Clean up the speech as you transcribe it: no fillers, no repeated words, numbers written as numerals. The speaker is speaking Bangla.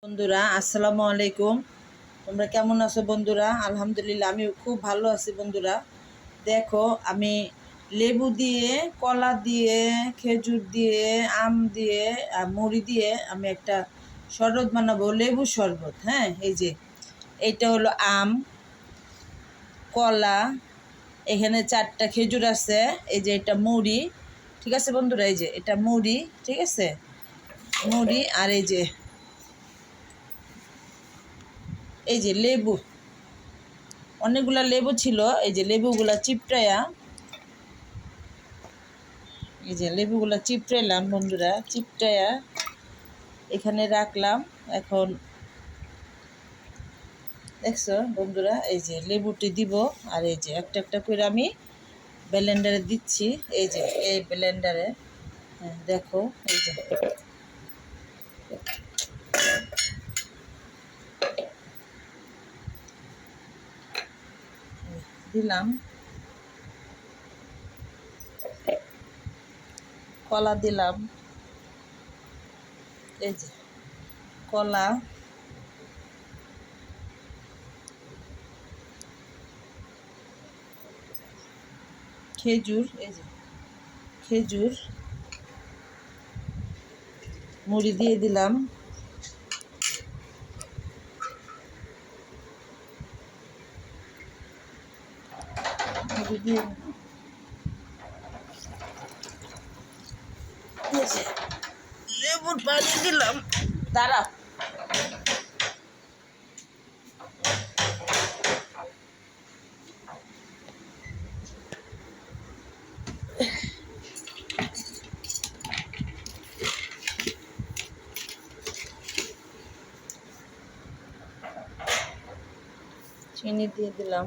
বন্ধুরা আসসালামু আলাইকুম। তোমরা কেমন আছো বন্ধুরা? আলহামদুলিল্লাহ আমি খুব ভালো আছি বন্ধুরা। দেখো আমি লেবু দিয়ে, কলা দিয়ে, খেজুর দিয়ে, আম দিয়ে আর মুড়ি দিয়ে আমি একটা শরবত বানাবো, লেবু শরবত। হ্যাঁ, এই যে এইটা হলো আম, কলা, এখানে 4টা খেজুর আছে, এই যে এটা মুড়ি। ঠিক আছে বন্ধুরা, এই যে এটা মুড়ি, ঠিক আছে মুড়ি। আর এই যে লেবু, অনেকগুলা লেবু ছিল, এই যে লেবুগুলা চিপটায়া, এই যে লেবুগুলা চিপটাইলাম বন্ধুরা, চিপটায়া এখানে রাখলাম। এখন দেখছো বন্ধুরা, এই যে লেবুটি দিব, আর এই যে একটা একটা করে আমি ব্লেন্ডারে দিচ্ছি, এই যে এই ব্লেন্ডারে। দেখো এই যে দিলাম, কলা দিলাম, এই যে কলা, খেজুর, এই যে খেজুর, মুড়ি দিয়ে দিলাম, মুড়ি দিয়ে লেবুর পানি দিলাম। দাঁড়া, চিনি দিয়ে দিলাম।